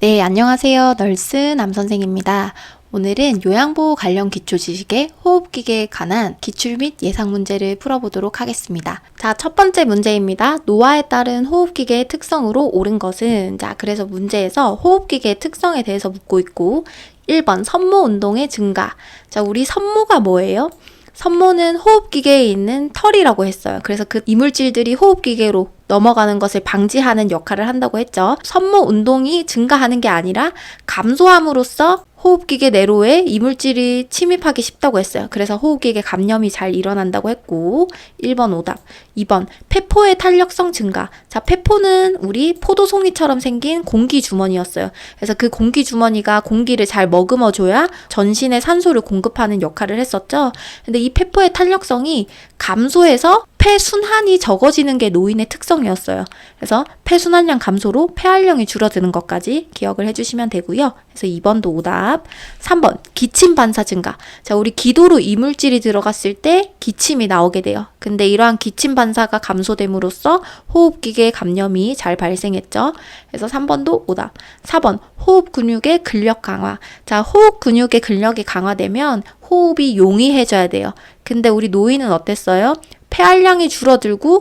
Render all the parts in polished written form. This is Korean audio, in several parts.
네, 안녕하세요. 널스 남선생입니다. 오늘은 요양보호 관련 기초 지식의 호흡기계에 관한 기출 및 예상 문제를 풀어보도록 하겠습니다. 자, 첫 번째 문제입니다. 노화에 따른 호흡기계의 특성으로 옳은 것은? 자, 그래서 문제에서 호흡기계의 특성에 대해서 묻고 있고 1번 섬모 운동의 증가. 자, 우리 섬모가 뭐예요? 섬모는 호흡기계에 있는 털이라고 했어요. 그래서 그 이물질들이 호흡기계로 넘어가는 것을 방지하는 역할을 한다고 했죠. 섬모 운동이 증가하는 게 아니라 감소함으로써 호흡기계 내로에 이물질이 침입하기 쉽다고 했어요. 그래서 호흡기계 감염이 잘 일어난다고 했고 1번 오답. 2번 폐포의 탄력성 증가. 자, 폐포는 우리 포도송이처럼 생긴 공기 주머니였어요. 그래서 그 공기 주머니가 공기를 잘 머금어 줘야 전신에 산소를 공급하는 역할을 했었죠. 근데 이 폐포의 탄력성이 감소해서 폐순환이 적어지는 게 노인의 특성이었어요. 그래서 폐순환량 감소로 폐활량이 줄어드는 것까지 기억을 해주시면 되고요. 그래서 2번도 오답. 3번 기침 반사 증가. 자, 우리 기도로 이물질이 들어갔을 때 기침이 나오게 돼요. 근데 이러한 기침 반사가 감소됨으로써 호흡기계 감염이 잘 발생했죠. 그래서 3번도 오답. 4번 호흡 근육의 근력 강화. 자, 호흡 근육의 근력이 강화되면 호흡이 용이해져야 돼요. 근데 우리 노인은 어땠어요? 폐활량이 줄어들고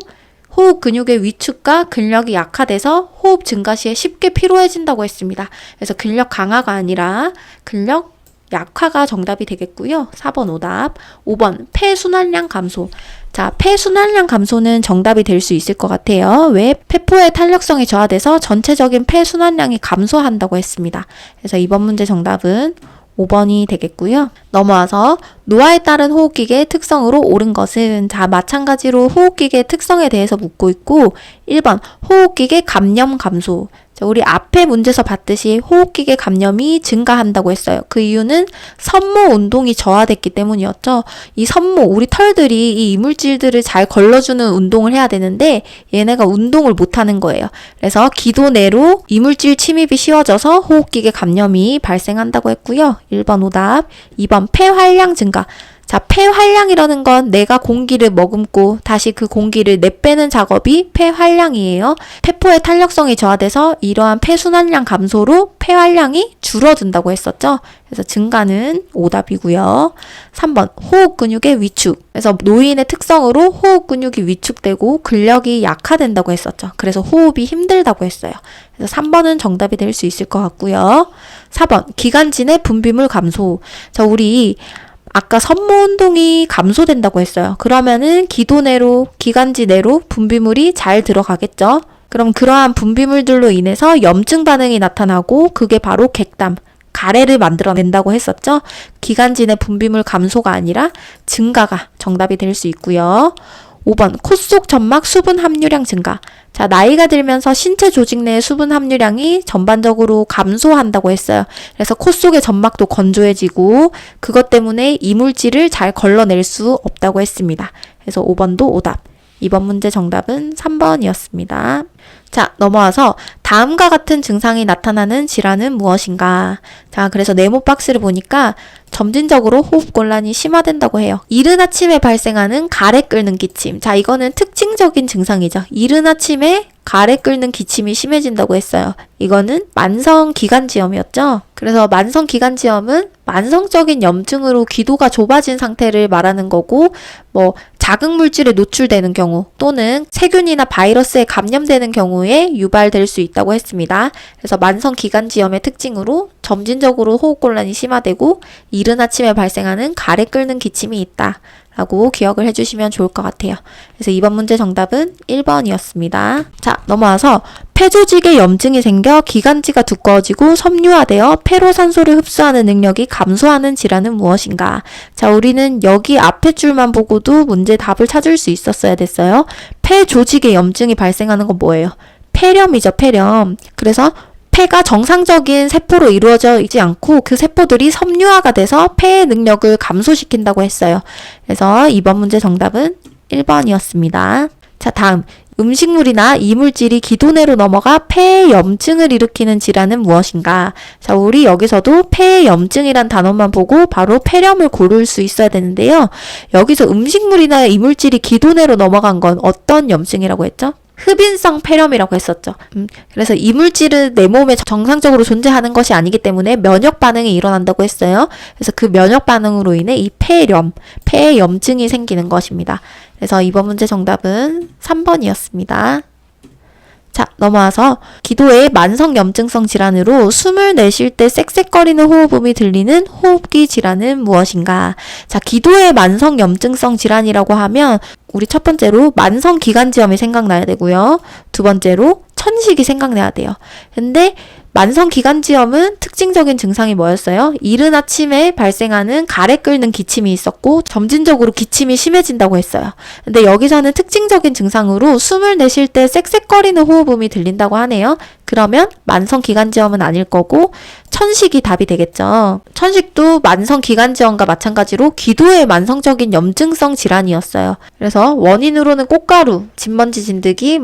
호흡 근육의 위축과 근력이 약화돼서 호흡 증가 시에 쉽게 피로해진다고 했습니다. 그래서 근력 강화가 아니라 근력 약화가 정답이 되겠고요. 4번 오답. 5번 폐순환량 감소. 자, 폐순환량 감소는 정답이 될 수 있을 것 같아요. 왜? 폐포의 탄력성이 저하돼서 전체적인 폐순환량이 감소한다고 했습니다. 그래서 이번 문제 정답은 5번이 되겠고요. 넘어와서 노화에 따른 호흡기계의 특성으로 옳은 것은? 자, 마찬가지로 호흡기계의 특성에 대해서 묻고 있고 1번 호흡기계 감염 감소. 자, 우리 앞에 문제에서 봤듯이 호흡기계 감염이 증가한다고 했어요. 그 이유는 섬모 운동이 저하됐기 때문이었죠. 이 섬모, 우리 털들이 이 이물질들을 잘 걸러주는 운동을 해야 되는데 얘네가 운동을 못하는 거예요. 그래서 기도 내로 이물질 침입이 쉬워져서 호흡기계 감염이 발생한다고 했고요. 1번 오답. 2번 폐활량 증가. 자, 폐활량이라는 건 내가 공기를 머금고 다시 그 공기를 내빼는 작업이 폐활량이에요. 폐포의 탄력성이 저하돼서 이러한 폐순환량 감소로 폐활량이 줄어든다고 했었죠. 그래서 증가는 오답이고요. 3번 호흡 근육의 위축. 그래서 노인의 특성으로 호흡 근육이 위축되고 근력이 약화된다고 했었죠. 그래서 호흡이 힘들다고 했어요. 그래서 3번은 정답이 될 수 있을 것 같고요. 4번 기관지내 분비물 감소. 자, 우리 아까 섬모 운동이 감소된다고 했어요. 그러면은 기도 내로, 기관지 내로 분비물이 잘 들어가겠죠. 그럼 그러한 분비물들로 인해서 염증 반응이 나타나고 그게 바로 객담, 가래를 만들어낸다고 했었죠. 기관지 내 분비물 감소가 아니라 증가가 정답이 될 수 있고요. 5번 코 속 점막 수분 함유량 증가. 자, 나이가 들면서 신체 조직 내의 수분 함유량이 전반적으로 감소한다고 했어요. 그래서 코 속의 점막도 건조해지고 그것 때문에 이물질을 잘 걸러낼 수 없다고 했습니다. 그래서 5번도 오답. 이번 문제 정답은 3번이었습니다. 자, 넘어와서 다음과 같은 증상이 나타나는 질환은 무엇인가? 자, 그래서 네모 박스를 보니까 점진적으로 호흡곤란이 심화된다고 해요. 이른 아침에 발생하는 가래 끓는 기침. 자, 이거는 특징적인 증상이죠. 이른 아침에 가래 끓는 기침이 심해진다고 했어요. 이거는 만성기관지염이었죠. 그래서 만성기관지염은 만성적인 염증으로 기도가 좁아진 상태를 말하는 거고 자극물질에 노출되는 경우 또는 세균이나 바이러스에 감염되는 경우에 유발될 수 있다고 했습니다. 그래서 만성기관지염의 특징으로 점진적으로 호흡곤란이 심화되고 이른 아침에 발생하는 가래 끓는 기침이 있다 라고 기억을 해주시면 좋을 것 같아요. 그래서 이번 문제 정답은 1번이었습니다. 자, 넘어와서 폐조직에 염증이 생겨 기관지가 두꺼워지고 섬유화되어 폐로 산소를 흡수하는 능력이 감소하는 질환은 무엇인가? 자, 우리는 여기 앞에 줄만 보고도 문제 답을 찾을 수 있었어야 됐어요. 폐조직에 염증이 발생하는 건 뭐예요? 폐렴이죠, 폐렴. 그래서 폐가 정상적인 세포로 이루어져 있지 않고 그 세포들이 섬유화가 돼서 폐의 능력을 감소시킨다고 했어요. 그래서 이번 문제 정답은 1번이었습니다. 자, 다음. 음식물이나 이물질이 기도 내로 넘어가 폐에 염증을 일으키는 질환은 무엇인가? 자, 우리 여기서도 폐에 염증이란 단어만 보고 바로 폐렴을 고를 수 있어야 되는데요. 여기서 음식물이나 이물질이 기도 내로 넘어간 건 어떤 염증이라고 했죠? 흡인성 폐렴이라고 했었죠. 그래서 이물질은 내 몸에 정상적으로 존재하는 것이 아니기 때문에 면역 반응이 일어난다고 했어요. 그래서 그 면역 반응으로 인해 이 폐렴, 폐에 염증이 생기는 것입니다. 그래서 이번 문제 정답은 3번이었습니다. 자, 넘어와서 기도의 만성염증성 질환으로 숨을 내쉴 때 쌕쌕거리는 호흡음이 들리는 호흡기 질환은 무엇인가? 자, 기도의 만성염증성 질환이라고 하면 우리 첫 번째로 만성기관지염이 생각나야 되고요. 두 번째로 천식이 생각나야 돼요. 근데 만성기관지염은 특징적인 증상이 뭐였어요? 이른 아침에 발생하는 가래 끓는 기침이 있었고 점진적으로 기침이 심해진다고 했어요. 근데 여기서는 특징적인 증상으로 숨을 내쉴 때 쌕쌕거리는 호흡음이 들린다고 하네요. 그러면 만성기관지염은 아닐 거고 천식이 답이 되겠죠. 천식도 만성기관지염과 마찬가지로 기도의 만성적인 염증성 질환이었어요. 그래서 원인으로는 꽃가루, 진먼지 진드기,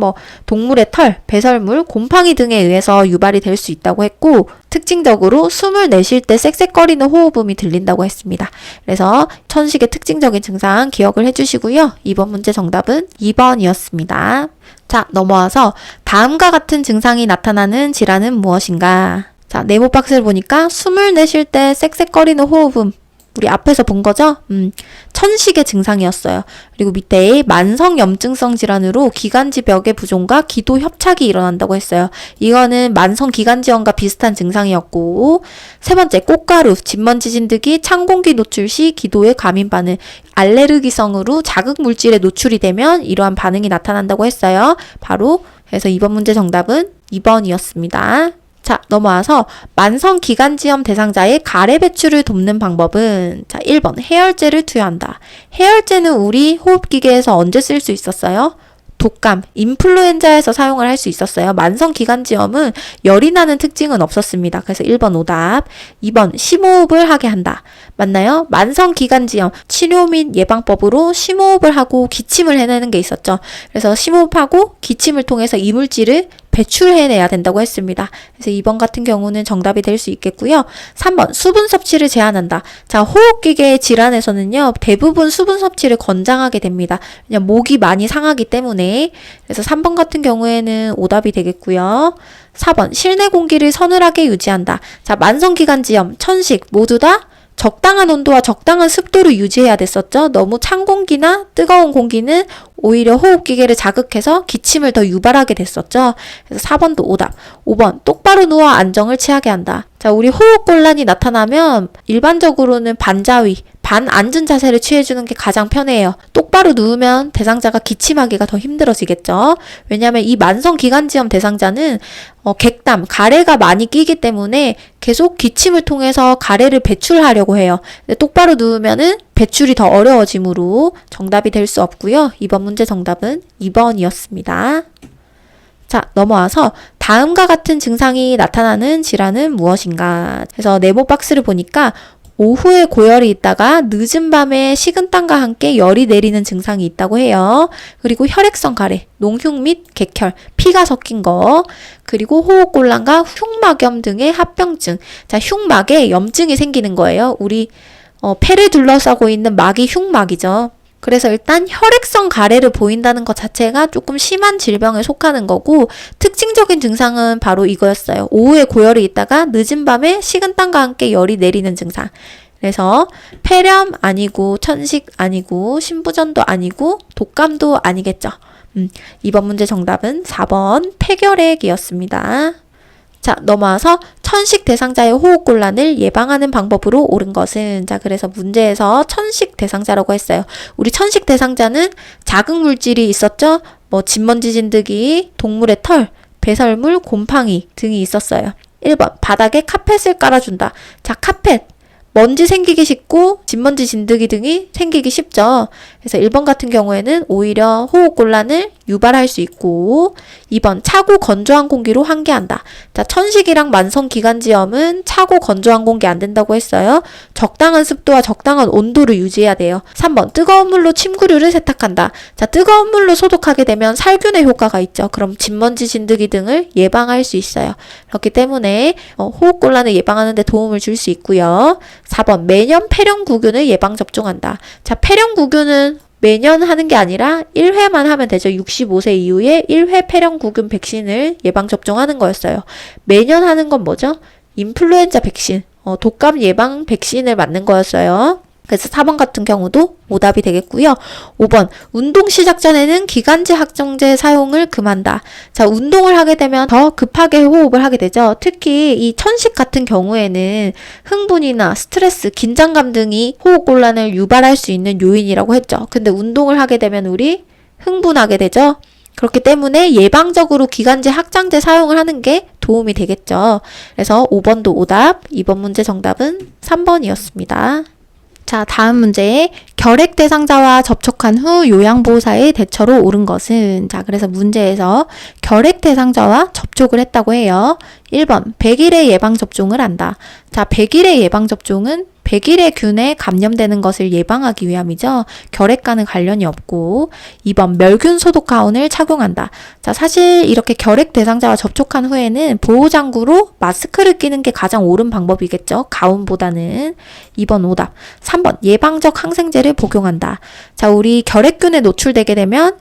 동물의 털, 배설물, 곰팡이 등에 의해서 유발이 될 수 있다고 했고 특징적으로 숨을 내쉴 때 쌕쌕거리는 호흡음이 들린다고 했습니다. 그래서 천식의 특징적인 증상 기억을 해주시고요. 이번 문제 정답은 2번이었습니다. 자, 넘어와서 다음과 같은 증상이 나타나는 질환은 무엇인가? 자, 네모 박스를 보니까 숨을 내쉴 때 쌕쌕거리는 호흡음. 우리 앞에서 본 거죠? 천식의 증상이었어요. 그리고 밑에 만성염증성 질환으로 기관지벽의 부종과 기도 협착이 일어난다고 했어요. 이거는 만성기관지염과 비슷한 증상이었고 세 번째 꽃가루, 진먼지 진드기, 찬 공기 노출 시 기도의 과민 반응, 알레르기성으로 자극 물질에 노출이 되면 이러한 반응이 나타난다고 했어요. 바로 그래서 이번 문제 정답은 2번이었습니다. 자, 넘어와서 만성기관지염 대상자의 가래 배출을 돕는 방법은 자, 1번 해열제를 투여한다. 해열제는 우리 호흡기계에서 언제 쓸 수 있었어요? 독감, 인플루엔자에서 사용을 할 수 있었어요. 만성기관지염은 열이 나는 특징은 없었습니다. 그래서 1번 오답. 2번 심호흡을 하게 한다. 맞나요? 만성기관지염 치료 및 예방법으로 심호흡을 하고 기침을 해내는 게 있었죠. 그래서 심호흡하고 기침을 통해서 이물질을 배출해내야 된다고 했습니다. 그래서 2번 같은 경우는 정답이 될 수 있겠고요. 3번 수분 섭취를 제한한다. 자, 호흡기계 질환에서는요. 대부분 수분 섭취를 권장하게 됩니다. 그냥 목이 많이 상하기 때문에. 그래서 3번 같은 경우에는 오답이 되겠고요. 4번 실내 공기를 서늘하게 유지한다. 자, 만성기관지염, 천식 모두 다 적당한 온도와 적당한 습도를 유지해야 됐었죠. 너무 찬 공기나 뜨거운 공기는 오히려 호흡기계를 자극해서 기침을 더 유발하게 됐었죠. 그래서 4번도 오답. 5번 똑바로 누워 안정을 취하게 한다. 자, 우리 호흡곤란이 나타나면 일반적으로는 반자위, 반앉은 자세를 취해주는 게 가장 편해요. 똑바로 누우면 대상자가 기침하기가 더 힘들어지겠죠. 왜냐하면 이 만성기관지염 대상자는 객담, 가래가 많이 끼기 때문에 계속 기침을 통해서 가래를 배출하려고 해요. 근데 똑바로 누우면은 배출이 더 어려워지므로 정답이 될 수 없고요. 이번 문제 정답은 2번이었습니다. 자, 넘어와서 다음과 같은 증상이 나타나는 질환은 무엇인가? 그래서 네모 박스를 보니까 오후에 고열이 있다가 늦은 밤에 식은땀과 함께 열이 내리는 증상이 있다고 해요. 그리고 혈액성 가래, 농흉 및 객혈, 피가 섞인 거, 그리고 호흡곤란과 흉막염 등의 합병증. 자, 흉막에 염증이 생기는 거예요. 우리 폐를 둘러싸고 있는 막이 흉막이죠. 그래서 일단 혈액성 가래를 보인다는 것 자체가 조금 심한 질병에 속하는 거고 특징적인 증상은 바로 이거였어요. 오후에 고열이 있다가 늦은 밤에 식은땀과 함께 열이 내리는 증상. 그래서 폐렴 아니고 천식 아니고 신부전도 아니고 독감도 아니겠죠. 이번 문제 정답은 4번 폐결핵이었습니다. 자, 넘어와서 천식 대상자의 호흡곤란을 예방하는 방법으로 옳은 것은 자, 그래서 문제에서 천식 대상자라고 했어요. 우리 천식 대상자는 자극 물질이 있었죠? 진먼지 진드기, 동물의 털, 배설물, 곰팡이 등이 있었어요. 1번 바닥에 카펫을 깔아준다. 자, 카펫 먼지 생기기 쉽고 진먼지 진드기 등이 생기기 쉽죠. 그래서 1번 같은 경우에는 오히려 호흡곤란을 유발할 수 있고 2번 차고 건조한 공기로 환기한다. 자, 천식이랑 만성기관지염은 차고 건조한 공기 안 된다고 했어요. 적당한 습도와 적당한 온도를 유지해야 돼요. 3번 뜨거운 물로 침구류를 세탁한다. 자, 뜨거운 물로 소독하게 되면 살균의 효과가 있죠. 그럼 진먼지 진드기 등을 예방할 수 있어요. 그렇기 때문에 호흡곤란을 예방하는 데 도움을 줄 수 있고요. 4번 매년 폐렴구균을 예방접종한다. 자, 폐렴구균은 매년 하는 게 아니라 1회만 하면 되죠. 65세 이후에 1회 폐렴구균 백신을 예방접종하는 거였어요. 매년 하는 건 뭐죠? 인플루엔자 백신, 독감 예방 백신을 맞는 거였어요. 그래서 4번 같은 경우도 오답이 되겠고요. 5번, 운동 시작 전에는 기관지 확정제 사용을 금한다. 자, 운동을 하게 되면 더 급하게 호흡을 하게 되죠. 특히 이 천식 같은 경우에는 흥분이나 스트레스, 긴장감 등이 호흡곤란을 유발할 수 있는 요인이라고 했죠. 근데 운동을 하게 되면 우리 흥분하게 되죠. 그렇기 때문에 예방적으로 기관지 확장제 사용을 하는 게 도움이 되겠죠. 그래서 5번도 오답, 2번 문제 정답은 3번이었습니다. 자, 다음 문제에 결핵 대상자와 접촉한 후 요양보호사의 대처로 옳은 것은? 자, 그래서 문제에서 결핵 대상자와 접촉을 했다고 해요. 1번, 백일의 예방접종을 한다. 자, 백일의 예방접종은 백일의 균에 감염되는 것을 예방하기 위함이죠. 결핵과는 관련이 없고. 2번, 멸균 소독 가운을 착용한다. 자, 사실 이렇게 결핵 대상자와 접촉한 후에는 보호장구로 마스크를 끼는 게 가장 옳은 방법이겠죠. 가운보다는. 2번 오답. 3번, 예방적 항생제를 복용한다. 자, 우리 결핵균에 노출되게 되면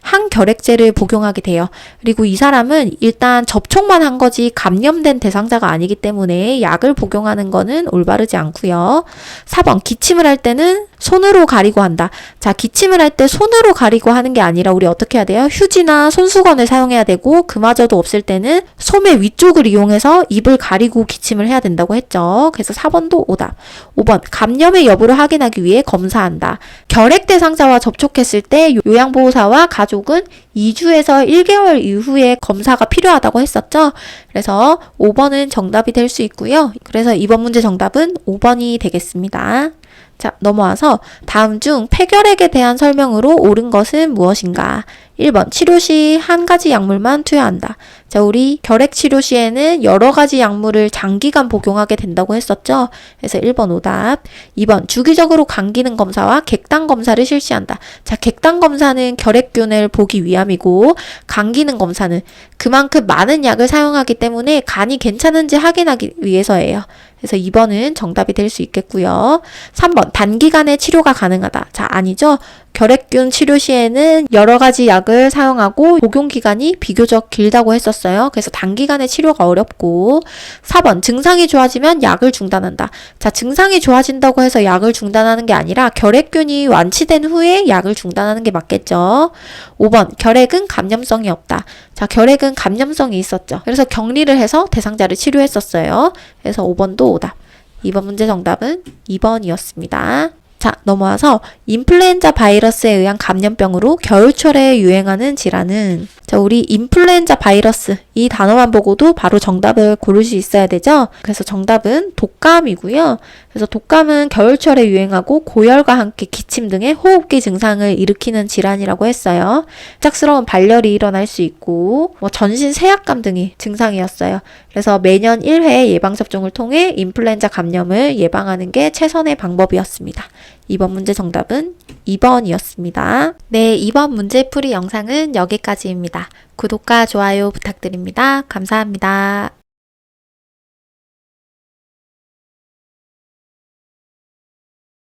항결핵제를 복용하게 돼요. 그리고 이 사람은 일단 접촉만 한 거지 감염된 대상자가 아니기 때문에 약을 복용하는 거는 올바르지 않고요. 4번, 기침을 할 때는 손으로 가리고 한다. 자, 기침을 할 때 손으로 가리고 하는 게 아니라 우리 어떻게 해야 돼요? 휴지나 손수건을 사용해야 되고, 그마저도 없을 때는 소매 위쪽을 이용해서 입을 가리고 기침을 해야 된다고 했죠. 그래서 4번도 오답. 5번, 감염의 여부를 확인하기 위해 검사한다. 결핵 대상자와 접촉했을 때 요양보호사와 가족은 2주에서 1개월 이후에 검사가 필요하다고 했었죠. 그래서 5번은 정답이 될 수 있고요. 그래서 이번 문제 정답은 5번이 되겠습니다. 자, 넘어와서 다음 중 폐결핵에 대한 설명으로 옳은 것은 무엇인가? 1번, 치료 시 한 가지 약물만 투여한다. 자, 우리 결핵 치료 시에는 여러 가지 약물을 장기간 복용하게 된다고 했었죠. 그래서 1번 오답. 2번, 주기적으로 간 기능 검사와 객당 검사를 실시한다. 자, 객당 검사는 결핵균을 보기 위함이고, 간 기능 검사는 그만큼 많은 약을 사용하기 때문에 간이 괜찮은지 확인하기 위해서예요. 그래서 2번은 정답이 될 수 있겠고요. 3번, 단기간에 치료가 가능하다. 자, 아니죠. 결핵균 치료 시에는 여러 가지 약을 사용하고 복용 기간이 비교적 길다고 했었어요. 그래서 단기간에 치료가 어렵고. 4번, 증상이 좋아지면 약을 중단한다. 자, 증상이 좋아진다고 해서 약을 중단하는 게 아니라 결핵균이 완치된 후에 약을 중단하는 게 맞겠죠. 5번, 결핵은 감염성이 없다. 자, 결핵은 감염성이 있었죠. 그래서 격리를 해서 대상자를 치료했었어요. 그래서 5번도 오답. 2번 문제 정답은 2번이었습니다. 자, 넘어와서 인플루엔자 바이러스에 의한 감염병으로 겨울철에 유행하는 질환은? 자, 우리 인플루엔자 바이러스 이 단어만 보고도 바로 정답을 고를 수 있어야 되죠. 그래서 정답은 독감이고요. 그래서 독감은 겨울철에 유행하고 고열과 함께 기침 등의 호흡기 증상을 일으키는 질환이라고 했어요. 갑작스러운 발열이 일어날 수 있고 전신 세약감 등이 증상이었어요. 그래서 매년 1회 예방접종을 통해 인플루엔자 감염을 예방하는 게 최선의 방법이었습니다. 이번 문제 정답은 2번이었습니다. 네, 이번 문제풀이 영상은 여기까지입니다. 구독과 좋아요 부탁드립니다. 감사합니다.